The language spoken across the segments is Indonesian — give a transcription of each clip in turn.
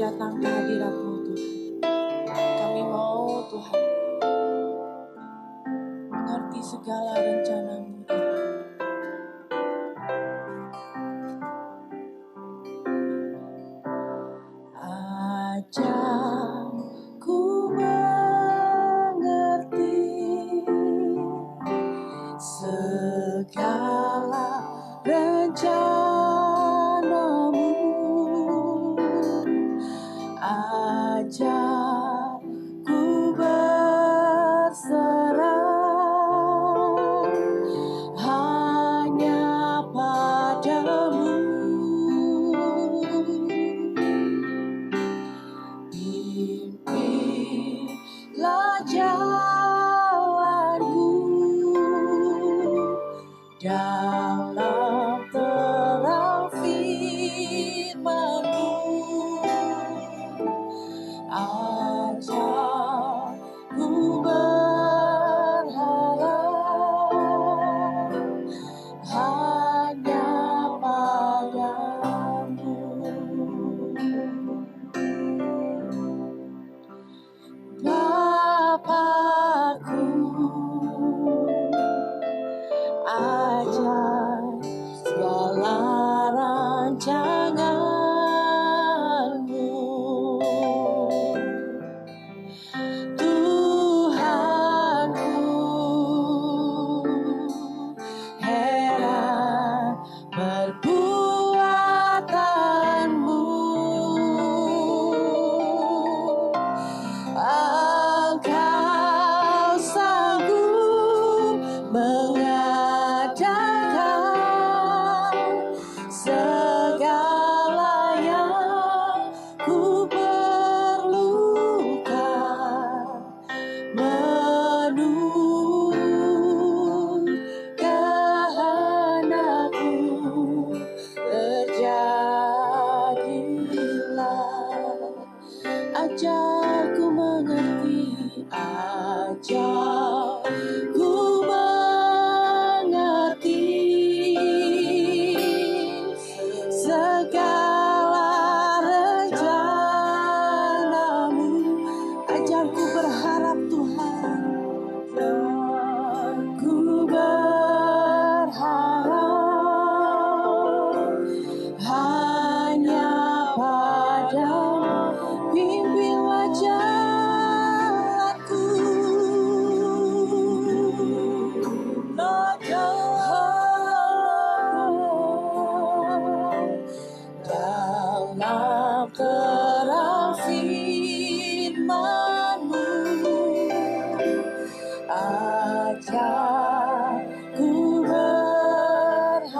datang ke hadirat-Mu Tuhan. Kami mau Tuhan mengerti segala rencana-Mu Tuhan. Ajar ku mengerti segala rencana-Mu. Ajar ku berserah hanya padamu. Pimpinlah jalanku dalam terang firman-Mu. Ajar ku berharap hanya padamu. Bapakku, ajar segala rancangan-Mu. Tuhanku, heran perbuatan-Mu. Engkau sanggup mengadakan segala yang ku perlukan, menurut kehendak-Mu terjadilah. Ajar ku mengerti, ajar ku mengerti segala rencana-Mu. Ajar ku berharap Tuhan, ku berharap hanya padamu. Pimpinlah jalanku dalam terang firman-Mu. Ajar ku berharap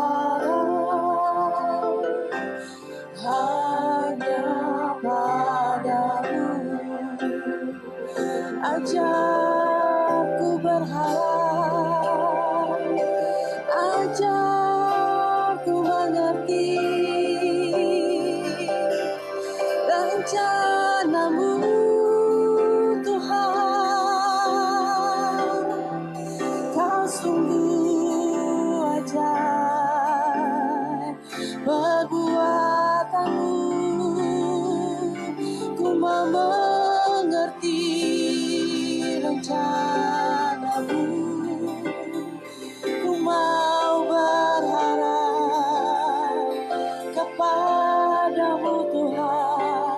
hanya padamu. Ajar ku berharap, ajar ku mengerti rencana-Mu Tuhan. Kau sungguh ajaib perbuatan-Mu. Ku mau mengerti rencana-Mu. Ku mau berharap kepadamu Tuhan.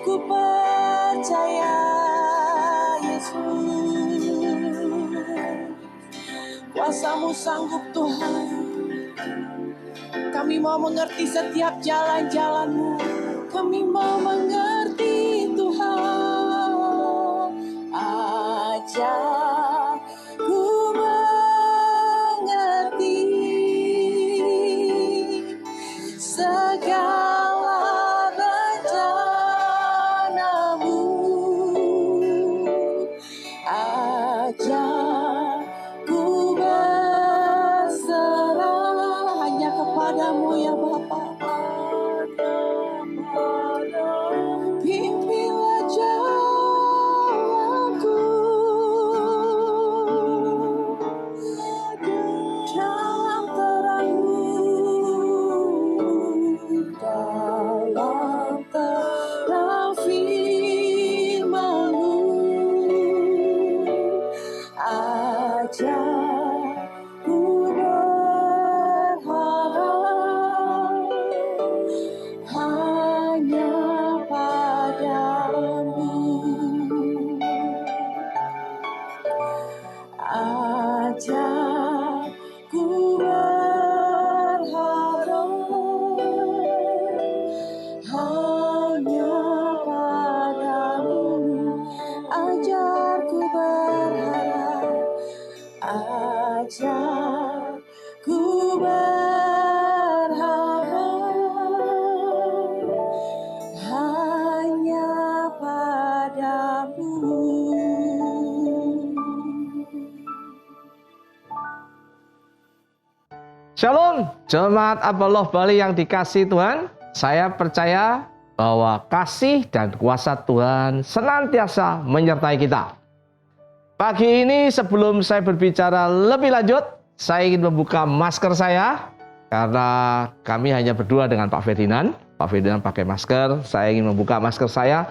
Ku percaya Yesus, kuasa-Mu sanggup Tuhan. Kami mau mengerti setiap jalan-jalan-Mu. Kami mau mengerti Tuhan. Ajar ku mengerti segala rencana-Mu. Ajar ku berserah hanya kepadamu ya Bapa. Pimpinlah jalanku Shalom, jemaat Aballah Bali yang dikasihi Tuhan. Saya percaya bahwa kasih dan kuasa Tuhan senantiasa menyertai kita. Pagi ini sebelum saya berbicara lebih lanjut, saya ingin membuka masker saya. Karena kami hanya berdua dengan Pak Ferdinand. Pak Ferdinand pakai masker, saya ingin membuka masker saya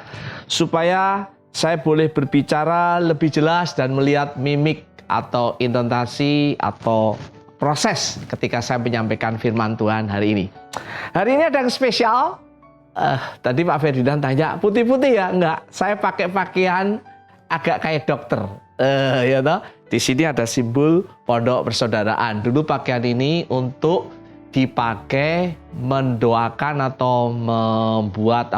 supaya saya boleh berbicara lebih jelas dan melihat mimik atau intonasi atau proses ketika saya menyampaikan firman Tuhan hari ini. Hari ini ada yang spesial. Tadi Pak Ferdinand tanya, putih-putih ya? Enggak, saya pakai pakaian agak kayak dokter. Ya toh? Di sini ada simbol Pondok Persaudaraan. Dulu pakaian ini untuk dipakai mendoakan atau membuat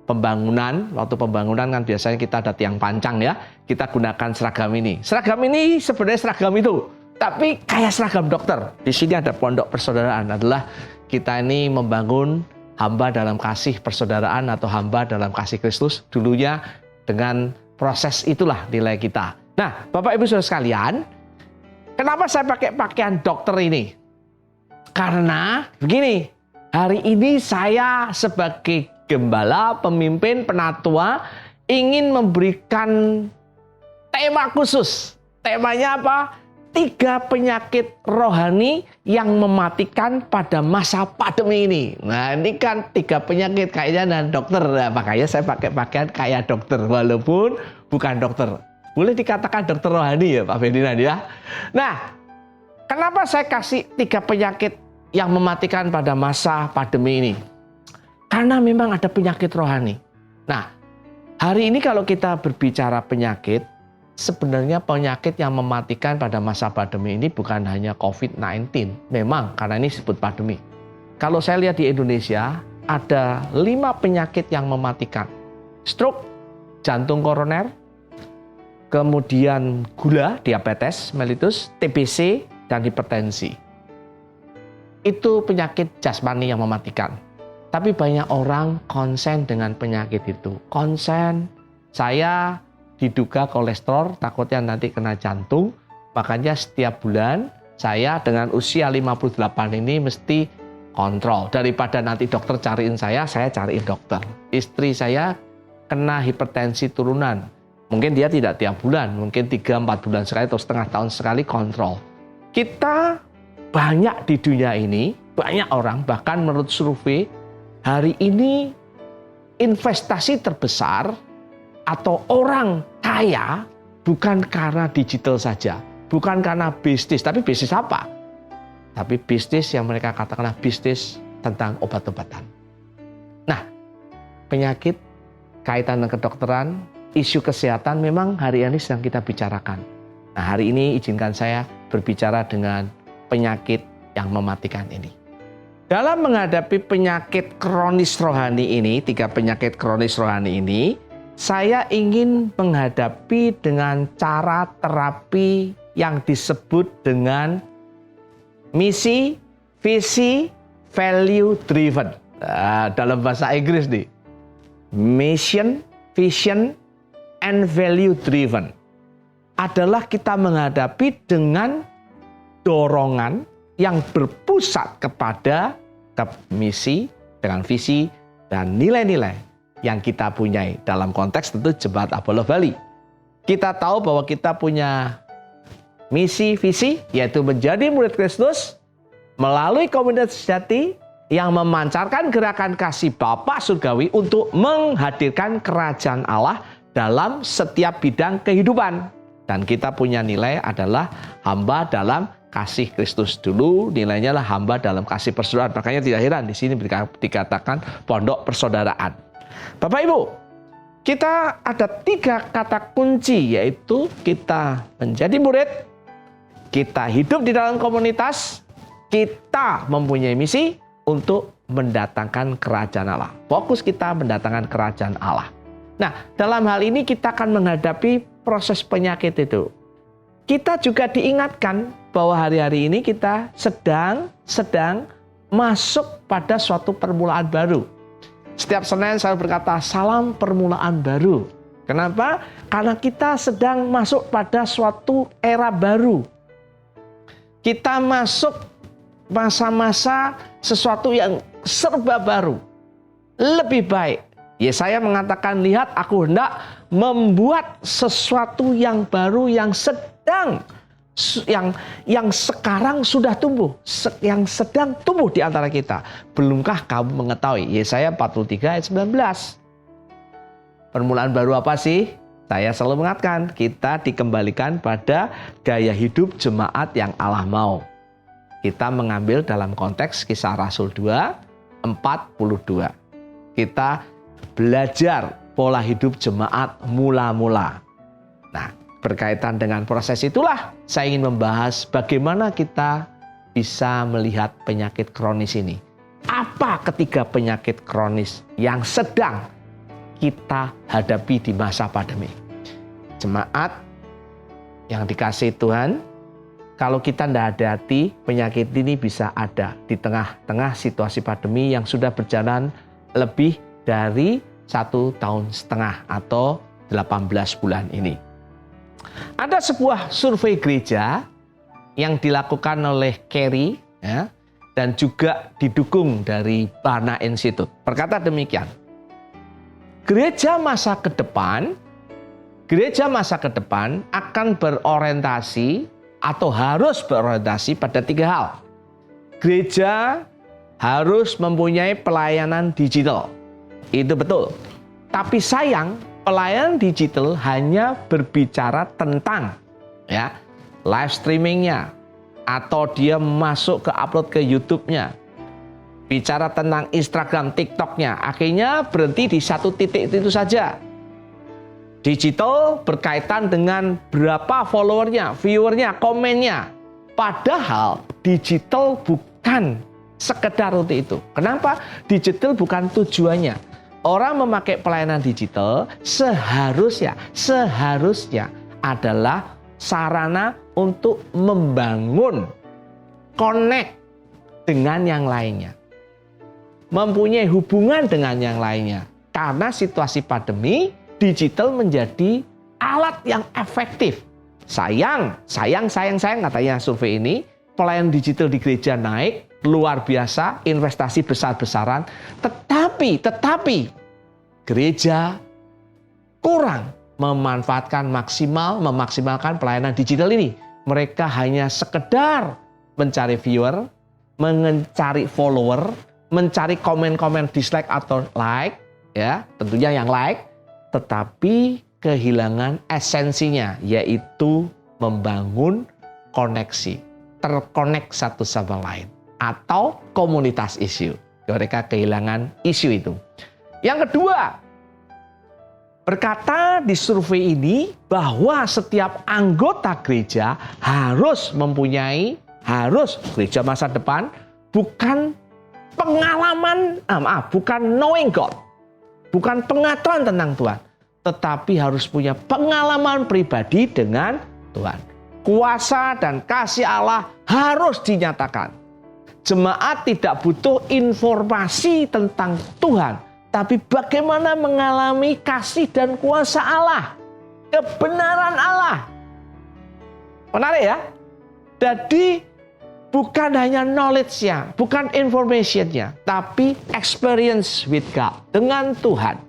pembangunan. Waktu pembangunan kan biasanya kita ada tiang pancang ya. Kita gunakan seragam ini. Seragam ini sebenarnya seragam itu, tapi kayak seragam dokter. Di sini ada Pondok Persaudaraan, adalah kita ini membangun hamba dalam kasih persaudaraan atau hamba dalam kasih Kristus. Dulunya dengan proses itulah nilai kita. Nah, Bapak Ibu Saudara sekalian, kenapa saya pakai pakaian dokter ini? Karena begini, hari ini saya sebagai gembala, pemimpin, penatua ingin memberikan tema khusus. Temanya apa? 3 penyakit rohani yang mematikan pada masa pandemi ini. Nah, ini kan 3 penyakit kayaknya dan dokter. Nah, makanya saya pakai pakaian kayak dokter walaupun bukan dokter. Boleh dikatakan dokter rohani ya Pak Ferdinand ya. Nah, kenapa saya kasih 3 penyakit yang mematikan pada masa pandemi ini? Karena memang ada penyakit rohani. Nah, hari ini kalau kita berbicara penyakit, sebenarnya penyakit yang mematikan pada masa pandemi ini bukan hanya COVID-19. Memang karena ini disebut pandemi. Kalau saya lihat di Indonesia, ada 5 penyakit yang mematikan. Stroke, jantung koroner, kemudian gula, diabetes mellitus, TBC, dan hipertensi. Itu penyakit jasmani yang mematikan. Tapi banyak orang konsen dengan penyakit itu. Konsen, saya diduga kolesterol, takutnya nanti kena jantung. Makanya setiap bulan saya dengan usia 58 ini mesti kontrol. Daripada nanti dokter cariin saya cariin dokter. Istri saya kena hipertensi turunan. Mungkin dia tidak tiap bulan, mungkin 3-4 bulan sekali atau setengah tahun sekali kontrol. Kita banyak di dunia ini, banyak orang, bahkan menurut survei, hari ini investasi terbesar atau orang kaya bukan karena digital saja, bukan karena bisnis, tapi bisnis apa? Tapi bisnis yang mereka katakanlah bisnis tentang obat-obatan. Nah, penyakit kaitan dengan kedokteran, isu kesehatan memang hari ini sedang kita bicarakan. Nah, hari ini izinkan saya berbicara dengan penyakit yang mematikan ini. Dalam menghadapi penyakit kronis rohani ini, 3 penyakit kronis rohani ini, saya ingin menghadapi dengan cara terapi yang disebut dengan misi, visi, value driven. Dalam bahasa Inggris nih, mission, vision, and value driven. Adalah kita menghadapi dengan dorongan yang berpusat kepada misi, dengan visi, dan nilai-nilai yang kita punyai. Dalam konteks tentu Jemaat Aballah Bali. Kita tahu bahwa kita punya misi, visi, yaitu menjadi murid Kristus melalui komunitas sejati yang memancarkan gerakan kasih Bapa Surgawi untuk menghadirkan kerajaan Allah dalam setiap bidang kehidupan. Dan kita punya nilai adalah hamba dalam kasih Kristus. Dulu nilainya lah hamba dalam kasih persaudaraan. Makanya tidak heran di sini dikatakan Pondok Persaudaraan. Bapak Ibu, kita ada 3 kata kunci, yaitu kita menjadi murid, kita hidup di dalam komunitas, kita mempunyai misi untuk mendatangkan kerajaan Allah. Fokus kita mendatangkan kerajaan Allah. Nah, dalam hal ini kita akan menghadapi proses penyakit itu. Kita juga diingatkan bahwa hari-hari ini kita sedang masuk pada suatu permulaan baru. Setiap Senin saya berkata, salam permulaan baru. Kenapa? Karena kita sedang masuk pada suatu era baru. Kita masuk masa-masa sesuatu yang serba baru. Lebih baik. Yesaya mengatakan, lihat aku hendak membuat sesuatu yang baru yang sedang yang sekarang sudah tumbuh, yang sedang tumbuh di antara kita. Belumkah kamu mengetahui? Yesaya 43 ayat 19. Permulaan baru apa sih? Saya selalu mengatakan, kita dikembalikan pada gaya hidup jemaat yang Allah mau. Kita mengambil dalam konteks Kisah Rasul 2:42. Kita belajar pola hidup jemaat mula-mula. Nah, berkaitan dengan proses itulah saya ingin membahas bagaimana kita bisa melihat penyakit kronis ini. Apa ketiga penyakit kronis yang sedang kita hadapi di masa pandemi? Jemaat yang dikasihi Tuhan, kalau kita tidak hati-hati, penyakit ini bisa ada di tengah-tengah situasi pandemi yang sudah berjalan lebih dari 1,5 tahun atau 18 bulan ini. Ada sebuah survei gereja yang dilakukan oleh Carey ya, dan juga didukung dari Barna Institute. Berkata demikian, gereja masa ke depan akan berorientasi atau harus berorientasi pada 3 hal. Gereja harus mempunyai pelayanan digital. Itu betul. Tapi sayang, pelayanan digital hanya berbicara tentang ya live streamingnya, atau dia masuk ke upload ke YouTube-nya, bicara tentang Instagram, TikTok-nya, akhirnya berhenti di satu titik itu saja. Digital berkaitan dengan berapa followernya, viewernya, komennya. Padahal digital bukan sekedar untuk itu. Kenapa? Digital bukan tujuannya. Orang memakai pelayanan digital seharusnya adalah sarana untuk membangun connect dengan yang lainnya, mempunyai hubungan dengan yang lainnya. Karena situasi pandemi, digital menjadi alat yang efektif. Sayang katanya survei ini, pelayanan digital di gereja naik luar biasa, investasi besar-besaran, tetapi gereja kurang memaksimalkan pelayanan digital ini. Mereka hanya sekedar mencari viewer, mencari follower, mencari komen-komen dislike atau like, ya, tentunya yang like, tetapi kehilangan esensinya, yaitu membangun koneksi, terkonek satu sama lain, atau komunitas isu. Mereka kehilangan isu itu. Yang kedua, berkata di survei ini bahwa setiap anggota gereja harus gereja masa depan bukan bukan knowing God, bukan pengetahuan tentang Tuhan, tetapi harus punya pengalaman pribadi dengan Tuhan. Kuasa dan kasih Allah harus dinyatakan. Jemaat tidak butuh informasi tentang Tuhan, tapi bagaimana mengalami kasih dan kuasa Allah, kebenaran Allah. Menarik ya? Jadi bukan hanya knowledge-nya, bukan information-nya, tapi experience with God, dengan Tuhan.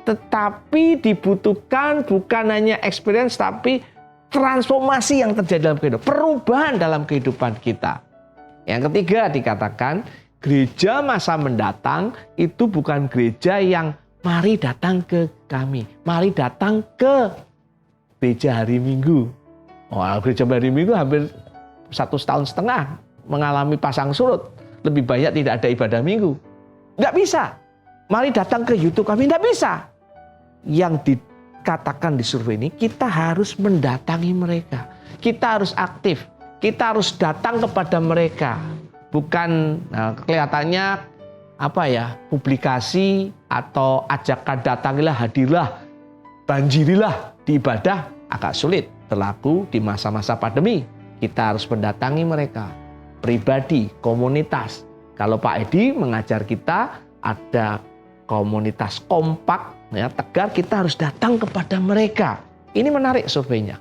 Tetapi dibutuhkan bukan hanya experience, tapi transformasi yang terjadi dalam kehidupan, perubahan dalam kehidupan kita. Yang ketiga dikatakan, gereja masa mendatang itu bukan gereja yang mari datang ke kami, mari datang ke gereja hari Minggu. Gereja hari Minggu hampir 1,5 tahun mengalami pasang surut. Lebih banyak tidak ada ibadah Minggu. Nggak bisa. Mari datang ke YouTube kami, nggak bisa. Yang dikatakan di survei ini, kita harus mendatangi mereka. Kita harus aktif. Kita harus datang kepada mereka. Bukan kelihatannya publikasi atau ajakan datangilah, hadirlah, banjirilah di ibadah, agak sulit berlaku di masa-masa pandemi. Kita harus mendatangi mereka, pribadi, komunitas. Kalau Pak Edi mengajar kita ada komunitas kompak, tegar, kita harus datang kepada mereka. Ini menarik surveinya.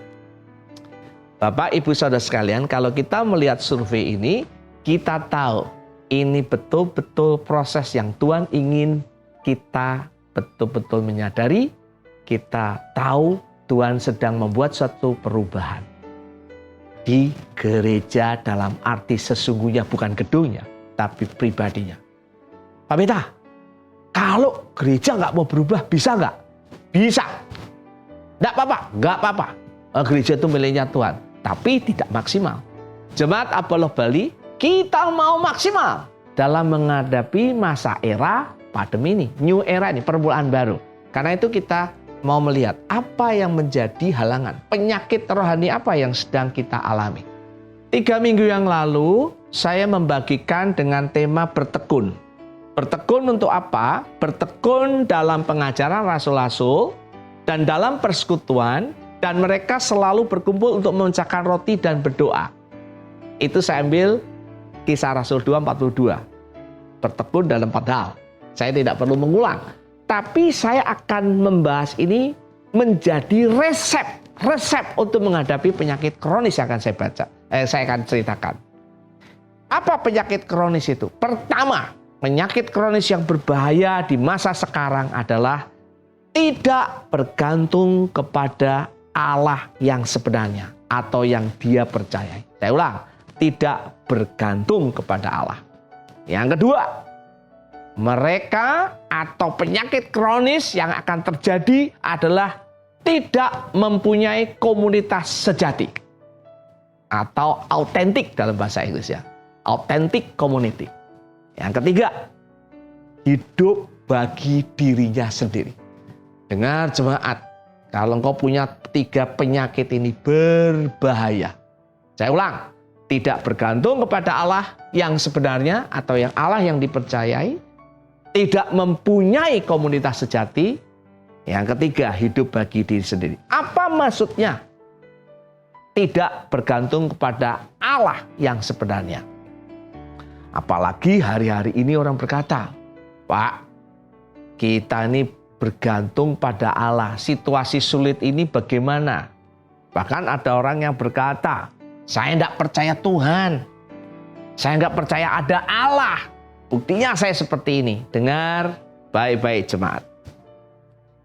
Bapak, Ibu, Saudara sekalian, kalau kita melihat survei ini, kita tahu ini betul-betul proses yang Tuhan ingin kita betul-betul menyadari. Kita tahu Tuhan sedang membuat suatu perubahan di gereja dalam arti sesungguhnya, bukan gedungnya, tapi pribadinya. Pak Mita, kalau gereja nggak mau berubah, bisa nggak? Bisa. Nggak apa-apa, nggak apa-apa. Gereja itu miliknya Tuhan, tapi tidak maksimal. Jemaat Apollo Bali, kita mau maksimal dalam menghadapi masa era pandemi ini, new era ini, permulaan baru. Karena itu kita mau melihat apa yang menjadi halangan, penyakit rohani apa yang sedang kita alami. 3 minggu yang lalu, saya membagikan dengan tema bertekun. Bertekun untuk apa? Bertekun dalam pengajaran rasul-rasul dan dalam persekutuan, dan mereka selalu berkumpul untuk memecahkan roti dan berdoa. Itu saya ambil Kisah Rasul 2:42. Bertekun dalam 4 hal. Saya tidak perlu mengulang. Tapi saya akan membahas ini menjadi resep untuk menghadapi penyakit kronis yang akan saya akan ceritakan. Apa penyakit kronis itu? Pertama, penyakit kronis yang berbahaya di masa sekarang adalah tidak bergantung kepada Allah yang sebenarnya atau yang dia percayai. Saya ulang, tidak bergantung kepada Allah. Yang kedua, mereka atau penyakit kronis yang akan terjadi adalah tidak mempunyai komunitas sejati atau autentik dalam bahasa Inggris, ya. Authentic community. Yang ketiga, hidup bagi dirinya sendiri. Dengar jemaat, kalau engkau punya 3 penyakit ini berbahaya. Saya ulang, tidak bergantung kepada Allah yang sebenarnya atau yang Allah yang dipercayai, tidak mempunyai komunitas sejati. Yang ketiga, hidup bagi diri sendiri. Apa maksudnya? Tidak bergantung kepada Allah yang sebenarnya. Apalagi hari-hari ini orang berkata, Pak, kita ini bergantung pada Allah. Situasi sulit ini bagaimana? Bahkan ada orang yang berkata, saya tidak percaya Tuhan. Saya nggak percaya ada Allah. Buktinya saya seperti ini. Dengar baik-baik jemaat.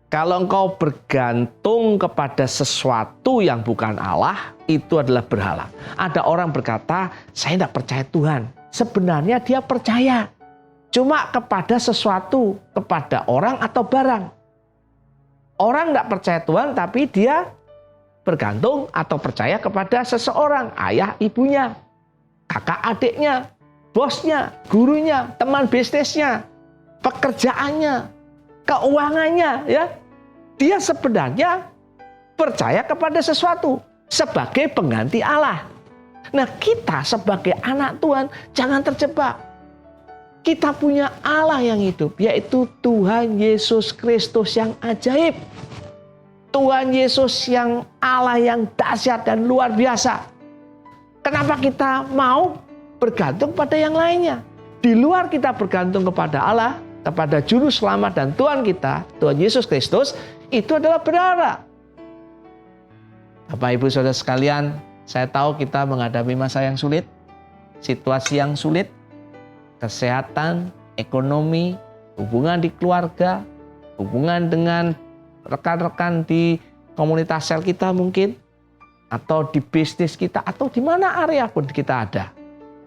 Kalau engkau bergantung kepada sesuatu yang bukan Allah, itu adalah berhala. Ada orang berkata, saya tidak percaya Tuhan. Sebenarnya dia percaya. Cuma kepada sesuatu, kepada orang atau barang. Orang tidak percaya Tuhan, tapi dia bergantung atau percaya kepada seseorang. Ayah, ibunya, kakak adiknya, bosnya, gurunya, teman bisnisnya, pekerjaannya, keuangannya, ya. Dia sebenarnya percaya kepada sesuatu sebagai pengganti Allah. Nah, kita sebagai anak Tuhan jangan terjebak. Kita punya Allah yang hidup, yaitu Tuhan Yesus Kristus yang ajaib. Tuhan Yesus yang Allah yang dahsyat dan luar biasa. Kenapa kita mau bergantung pada yang lainnya? Di luar kita bergantung kepada Allah, kepada Juru Selamat dan Tuhan kita, Tuhan Yesus Kristus, itu adalah berhala. Bapak, Ibu, Saudara sekalian, saya tahu kita menghadapi masa yang sulit, situasi yang sulit, kesehatan, ekonomi, hubungan di keluarga, hubungan dengan rekan-rekan di komunitas sel kita mungkin, atau di bisnis kita, atau di mana area pun kita ada.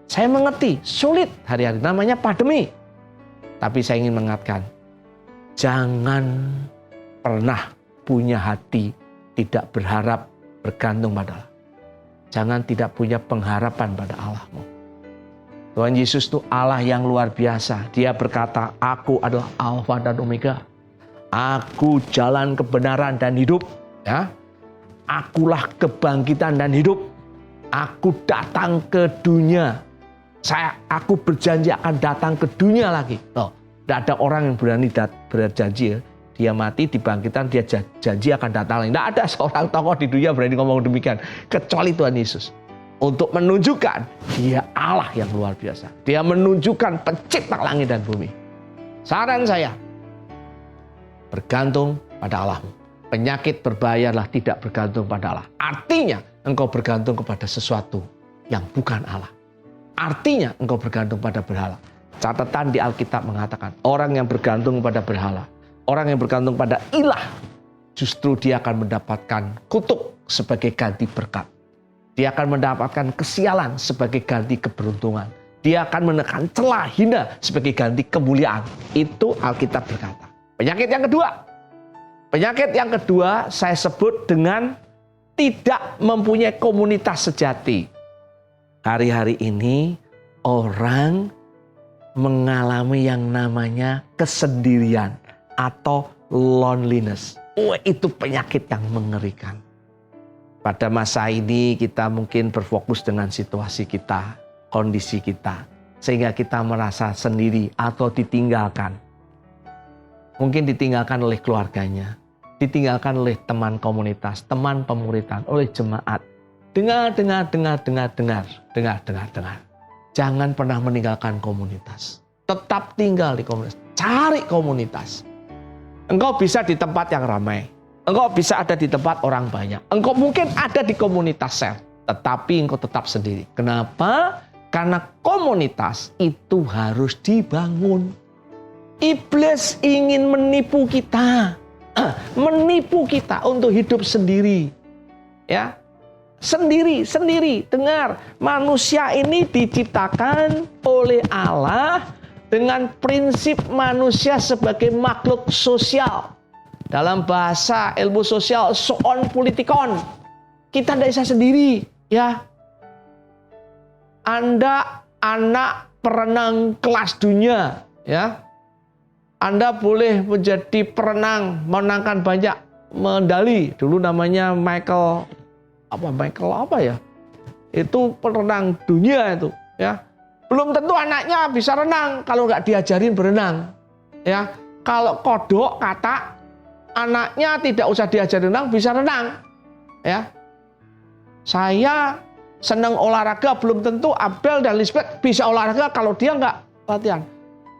Saya mengerti, sulit hari-hari, namanya pandemi. Tapi saya ingin mengingatkan, jangan pernah punya hati tidak berharap bergantung pada Allah. Jangan tidak punya pengharapan pada Allahmu. Tuhan Yesus itu Allah yang luar biasa. Dia berkata, aku adalah Alfa dan Omega. Aku jalan kebenaran dan hidup. Ya, akulah kebangkitan dan hidup. Aku datang ke dunia. Aku berjanji akan datang ke dunia lagi. Loh, tidak ada orang yang berani berjanji ya. Dia mati, dibangkitan, dia janji akan datang lagi. Tidak ada seorang tokoh di dunia berani ngomong demikian. Kecuali Tuhan Yesus. Untuk menunjukkan dia Allah yang luar biasa. Dia menunjukkan pencipta langit dan bumi. Saran saya, bergantung pada Allahmu. Penyakit berbahaya adalah tidak bergantung pada Allah. Artinya engkau bergantung kepada sesuatu yang bukan Allah. Artinya engkau bergantung pada berhala. Catatan di Alkitab mengatakan, orang yang bergantung pada berhala, orang yang bergantung pada ilah, justru dia akan mendapatkan kutuk sebagai ganti berkat. Dia akan mendapatkan kesialan sebagai ganti keberuntungan. Dia akan menekan celah hina sebagai ganti kemuliaan. Itu Alkitab berkata. Penyakit yang kedua saya sebut dengan tidak mempunyai komunitas sejati. Hari-hari ini orang mengalami yang namanya kesendirian atau loneliness. Itu penyakit yang mengerikan. Pada masa ini kita mungkin berfokus dengan situasi kita, kondisi kita, sehingga kita merasa sendiri atau ditinggalkan. Mungkin ditinggalkan oleh keluarganya, ditinggalkan oleh teman komunitas, teman pemuritan, oleh jemaat. Dengar. Jangan pernah meninggalkan komunitas. Tetap tinggal di komunitas. Cari komunitas. Engkau bisa di tempat yang ramai. Engkau bisa ada di tempat orang banyak. Engkau mungkin ada di komunitas sel. Tetapi engkau tetap sendiri. Kenapa? Karena komunitas itu harus dibangun. Iblis ingin menipu kita. Menipu kita untuk hidup sendiri. Ya. Sendiri. Dengar, manusia ini diciptakan oleh Allah dengan prinsip manusia sebagai makhluk sosial. Dalam bahasa ilmu sosial, zoon politikon. Kita tidak bisa sendiri, ya. Anda anak perenang kelas dunia, ya. Anda boleh menjadi perenang, menangkan banyak medali. Dulu namanya Michael apa ya? Itu perenang dunia itu, ya. Belum tentu anaknya bisa renang kalau nggak diajarin berenang, ya. Kalau kodok kata anaknya tidak usah diajarin renang, bisa renang, ya. Saya senang olahraga, belum tentu Abel dan Lisbeth bisa olahraga kalau dia nggak latihan.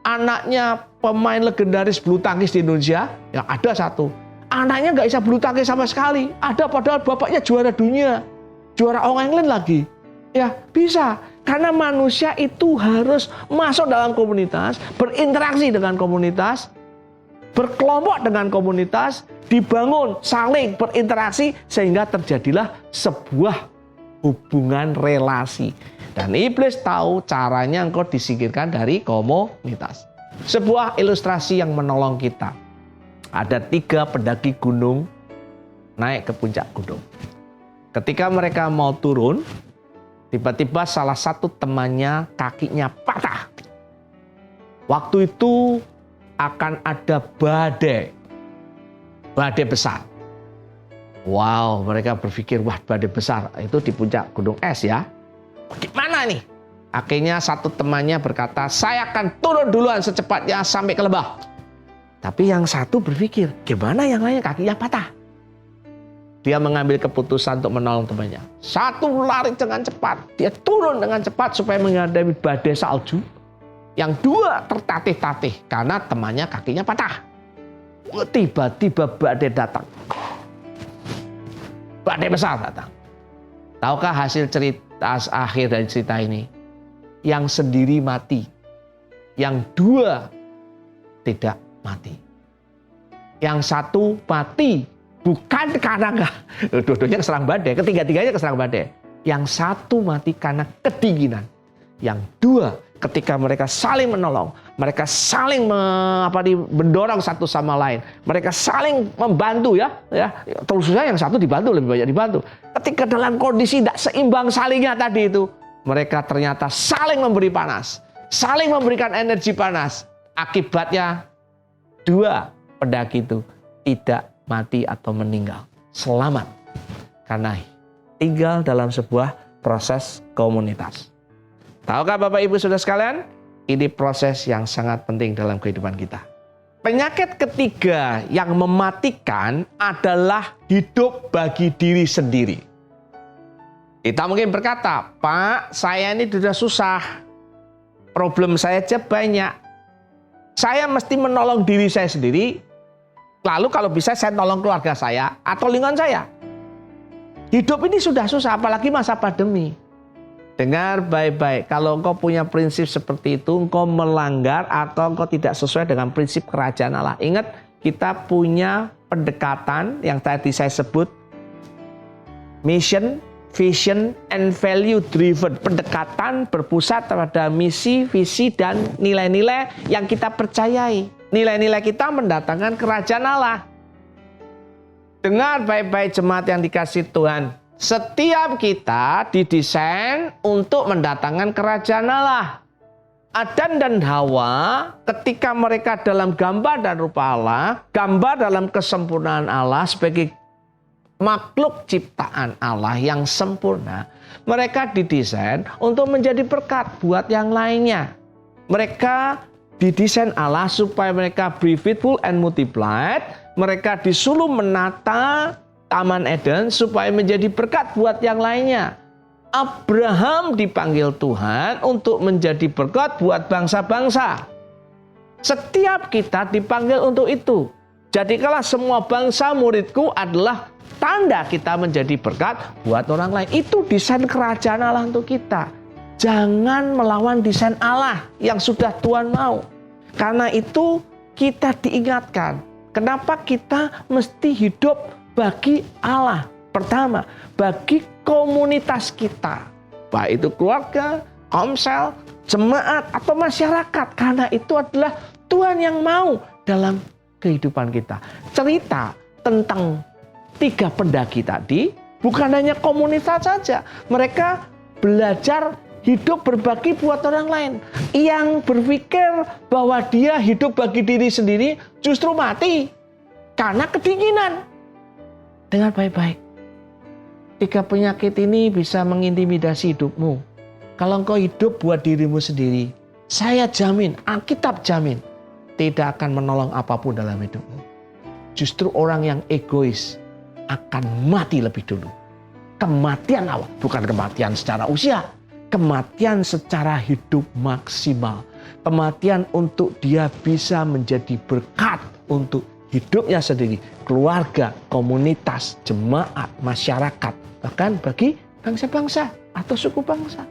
Anaknya pemain legendaris bulu tangkis di Indonesia, ya ada satu. Anaknya nggak bisa bulu tangkis sama sekali. Ada padahal bapaknya juara dunia, juara All England lagi. Ya bisa, karena manusia itu harus masuk dalam komunitas, berinteraksi dengan komunitas, berkelompok dengan komunitas, dibangun, saling berinteraksi sehingga terjadilah sebuah hubungan relasi. Dan iblis tahu caranya engkau disingkirkan dari komunitas. Sebuah ilustrasi yang menolong kita. Ada 3 pendaki gunung naik ke puncak gunung. Ketika mereka mau turun, tiba-tiba salah satu temannya kakinya patah. Waktu itu akan ada badai besar. Wow, mereka berpikir, wah badai besar itu di puncak gunung es ya. Gimana nih? Akhirnya satu temannya berkata, saya akan turun duluan secepatnya sampai ke lembah. Tapi yang satu berpikir, gimana yang lain kakinya patah? Dia mengambil keputusan untuk menolong temannya. Satu lari dengan cepat, dia turun dengan cepat supaya menghadapi badai salju. Yang 2 tertatih-tatih karena temannya kakinya patah. Tiba-tiba badai datang. Badai besar datang. Tahukah hasil cerita akhir dari cerita ini? Yang sendiri mati. Yang 2 tidak mati. Yang satu mati bukan karena dua-duanya keserang badai, ketiga-tiganya keserang badai. Yang satu mati karena kedinginan. Yang 2 ketika mereka saling menolong, mereka saling mendorong satu sama lain, mereka saling membantu ya. Terusnya yang satu dibantu, lebih banyak dibantu. Ketika dalam kondisi tidak seimbang salingnya tadi itu, mereka ternyata saling memberi panas, saling memberikan energi panas. Akibatnya 2 pendaki itu tidak mati atau meninggal. Selamat. Karena tinggal dalam sebuah proses komunitas. Tahukah Bapak Ibu Saudara sekalian? Ini proses yang sangat penting dalam kehidupan kita. Penyakit ketiga yang mematikan adalah hidup bagi diri sendiri. Kita mungkin berkata, Pak, saya ini sudah susah. Problem saya aja banyak. Saya mesti menolong diri saya sendiri. Lalu kalau bisa saya tolong keluarga saya atau lingkungan saya. Hidup ini sudah susah, apalagi masa pandemi. Dengar baik-baik, kalau engkau punya prinsip seperti itu, engkau melanggar atau engkau tidak sesuai dengan prinsip kerajaan Allah. Ingat, kita punya pendekatan yang tadi saya sebut, mission, vision, and value driven. Pendekatan berpusat pada misi, visi, dan nilai-nilai yang kita percayai. Nilai-nilai kita mendatangkan kerajaan Allah. Dengar baik-baik jemaat yang dikasih Tuhan. Setiap kita didesain untuk mendatangkan kerajaan Allah. Adan dan Hawa ketika mereka dalam gambar dan rupa Allah, gambar dalam kesempurnaan Allah sebagai makhluk ciptaan Allah yang sempurna, mereka didesain untuk menjadi berkat buat yang lainnya. Mereka didesain Allah supaya mereka be fruitful and multiplied. Mereka disuruh menata Taman Eden supaya menjadi berkat buat yang lainnya. Abraham dipanggil Tuhan untuk menjadi berkat buat bangsa-bangsa. Setiap kita dipanggil untuk itu. Jadikanlah semua bangsa muridku adalah tanda kita menjadi berkat buat orang lain. Itu desain kerajaan Allah untuk kita. Jangan melawan desain Allah yang sudah Tuhan mau. Karena itu kita diingatkan. Kenapa kita mesti hidup bagi Allah? Pertama, bagi komunitas kita. Baik itu keluarga, komsel, jemaat, atau masyarakat. Karena itu adalah Tuhan yang mau dalam kehidupan kita. Cerita tentang 3 pendaki tadi bukan hanya komunitas saja. Mereka belajar hidup berbagi buat orang lain. Yang berpikir bahwa dia hidup bagi diri sendiri justru mati karena kedinginan. Dengar baik-baik. 3 penyakit ini bisa mengintimidasi hidupmu. Kalau engkau hidup buat dirimu sendiri, saya jamin, Alkitab jamin, tidak akan menolong apapun dalam hidupmu. Justru orang yang egois akan mati lebih dulu. Kematian awal, bukan kematian secara usia, kematian secara hidup maksimal. Kematian untuk dia bisa menjadi berkat untuk hidupnya sendiri, keluarga, komunitas, jemaat, masyarakat, bahkan bagi bangsa-bangsa atau suku bangsa.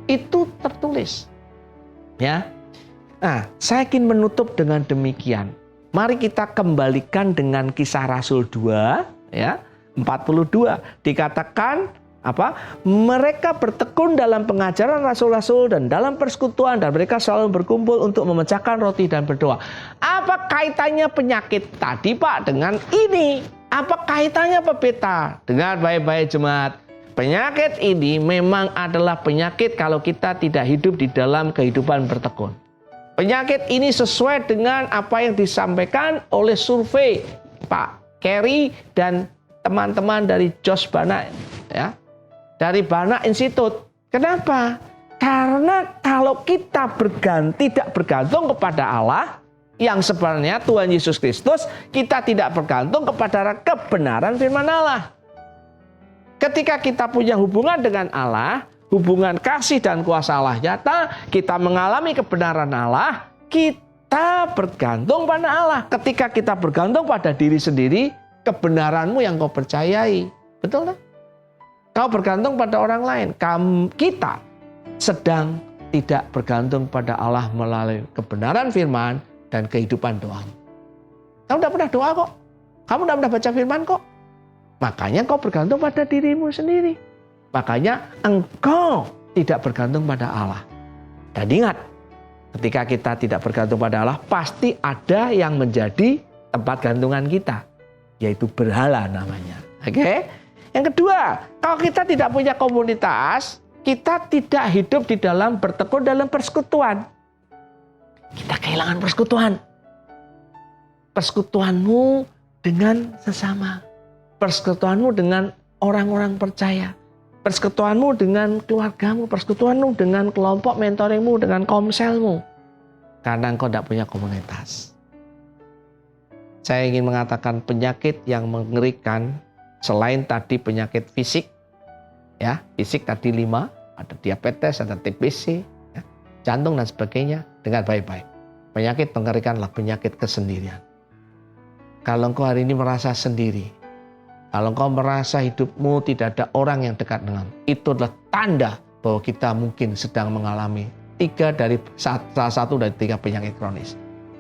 Itu tertulis. Ya. Nah, saya ingin menutup dengan demikian. Mari kita kembalikan dengan Kisah Rasul 2, ya, 42. Dikatakan apa? Mereka bertekun dalam pengajaran rasul-rasul dan dalam persekutuan, dan mereka selalu berkumpul untuk memecahkan roti dan berdoa. Apa kaitannya penyakit tadi, Pak, dengan ini? Apa kaitannya pepeta? Dengar baik-baik jemaat. Penyakit ini memang adalah penyakit kalau kita tidak hidup di dalam kehidupan bertekun. Penyakit ini sesuai dengan apa yang disampaikan oleh survei Pak Kerry dan teman-teman dari Josh Bana, ya, dari Bana Institute. Kenapa? Karena kalau kita tidak bergantung kepada Allah, yang sebenarnya Tuhan Yesus Kristus, kita tidak bergantung kepada kebenaran firman Allah. Ketika kita punya hubungan dengan Allah, hubungan kasih dan kuasa Allah nyata, kita mengalami kebenaran Allah, kita bergantung pada Allah. Ketika kita bergantung pada diri sendiri, kebenaranmu yang kau percayai. Betul tak? Kau bergantung pada orang lain. Kita sedang tidak bergantung pada Allah melalui kebenaran firman dan kehidupan doa. Kamu tidak pernah doa kok. Kamu tidak pernah baca firman kok. Makanya kau bergantung pada dirimu sendiri. Makanya engkau tidak bergantung pada Allah. Dan ingat, ketika kita tidak bergantung pada Allah, pasti ada yang menjadi tempat gantungan kita, yaitu berhala namanya. Oke? Yang kedua, kalau kita tidak punya komunitas, kita tidak hidup di dalam bertekun dalam persekutuan. Kita kehilangan persekutuan. Persekutuanmu dengan sesama. Persekutuanmu dengan orang-orang percaya. Persekutuanmu dengan keluargamu. Persekutuanmu dengan kelompok mentoringmu, dengan komselmu. Karena engkau tidak punya komunitas. Saya ingin mengatakan penyakit yang mengerikan, selain tadi penyakit fisik, ya, fisik tadi 5, ada diabetes, ada TBC, ya, jantung dan sebagainya. Dengar baik-baik. Penyakit mengerikan adalah penyakit kesendirian. Kalau engkau hari ini merasa sendiri, Kalau engkau merasa hidupmu tidak ada orang yang dekat dengan, itu adalah tanda bahwa kita mungkin sedang mengalami salah satu dari 3 penyakit kronis.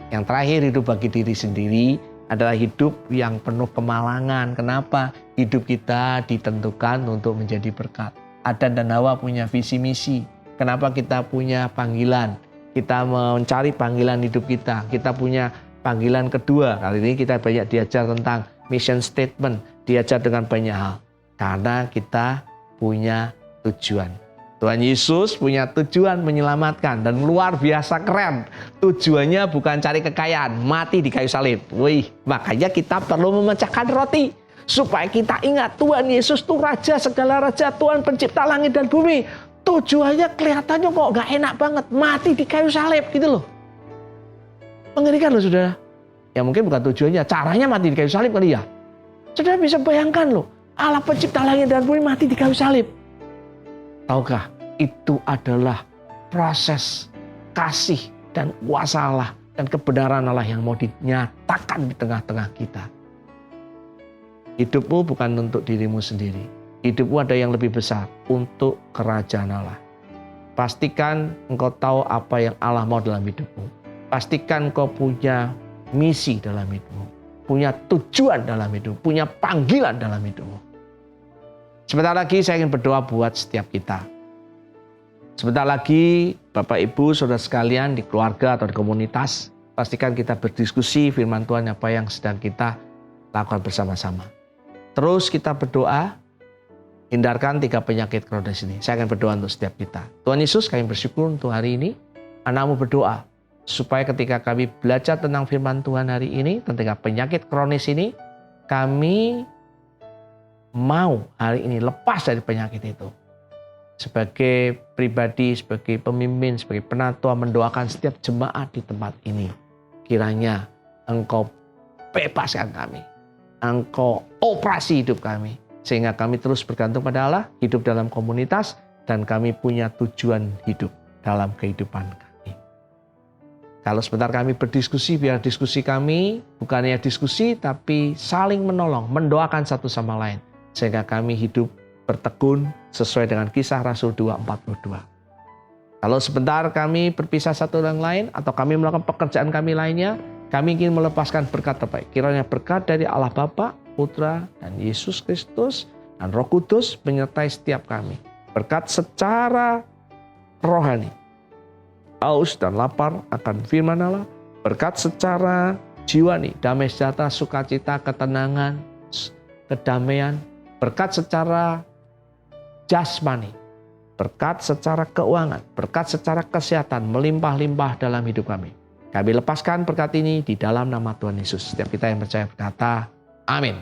Yang terakhir, hidup bagi diri sendiri adalah hidup yang penuh kemalangan. Kenapa? Hidup kita ditentukan untuk menjadi berkat. Adam dan Hawa punya visi misi. Kenapa kita punya panggilan? Kita mencari panggilan hidup kita. Kita punya panggilan kedua. Kali ini kita banyak diajar tentang mission statement. Diajar dengan banyak hal. Karena kita punya tujuan. Tuhan Yesus punya tujuan menyelamatkan. Dan luar biasa keren. Tujuannya bukan cari kekayaan. Mati di kayu salib. Wih, makanya kita perlu memecahkan roti. Supaya kita ingat Tuhan Yesus itu Raja segala raja. Tuhan pencipta langit dan bumi. Tujuannya kelihatannya kok gak enak banget. Mati di kayu salib gitu loh. Mengerikan loh saudara. Ya mungkin bukan tujuannya. Caranya mati di kayu salib kali ya. Saudara bisa bayangkan loh, Allah pencipta langit dan bumi mati di kayu salib. Tahukah, itu adalah proses kasih dan kuasa Allah dan kebenaran Allah yang mau dinyatakan di tengah-tengah kita. Hidupmu bukan untuk dirimu sendiri. Hidupmu ada yang lebih besar, untuk kerajaan Allah. Pastikan engkau tahu apa yang Allah mau dalam hidupmu. Pastikan engkau punya misi dalam hidupmu. Punya tujuan dalam hidup, punya panggilan dalam hidupmu. Sebentar lagi saya ingin berdoa buat setiap kita. Sebentar lagi Bapak Ibu Saudara sekalian di keluarga atau di komunitas, pastikan kita berdiskusi firman Tuhan apa yang sedang kita lakukan bersama-sama. Terus kita berdoa, hindarkan 3 penyakit kronis ini. Saya akan berdoa untuk setiap kita. Tuhan Yesus, kami bersyukur untuk hari ini. Anak-Mu berdoa supaya ketika kami belajar tentang firman Tuhan hari ini, tentang penyakit kronis ini, kami mau hari ini lepas dari penyakit itu. Sebagai pribadi, sebagai pemimpin, sebagai penatua, mendoakan setiap jemaat di tempat ini. Kiranya Engkau bebaskan kami. Engkau operasi hidup kami. Sehingga kami terus bergantung pada Allah, hidup dalam komunitas, dan kami punya tujuan hidup dalam kehidupan kami. Kalau sebentar kami berdiskusi, biar diskusi kami bukan hanya diskusi, tapi saling menolong, mendoakan satu sama lain. Sehingga kami hidup bertekun sesuai dengan kisah Rasul 2:42. Kalau sebentar kami berpisah satu dengan lain, atau kami melakukan pekerjaan kami lainnya, kami ingin melepaskan berkat terbaik. Kiranya berkat dari Allah Bapa, Putra, dan Yesus Kristus, dan Roh Kudus menyertai setiap kami. Berkat secara rohani. Haus dan lapar akan firman Allah, berkat secara jiwani, damai sejahtera, sukacita, ketenangan, kedamaian, berkat secara jasmani, berkat secara keuangan, berkat secara kesehatan, melimpah-limpah dalam hidup kami. Kami lepaskan berkat ini di dalam nama Tuhan Yesus. Setiap kita yang percaya berkata, amin.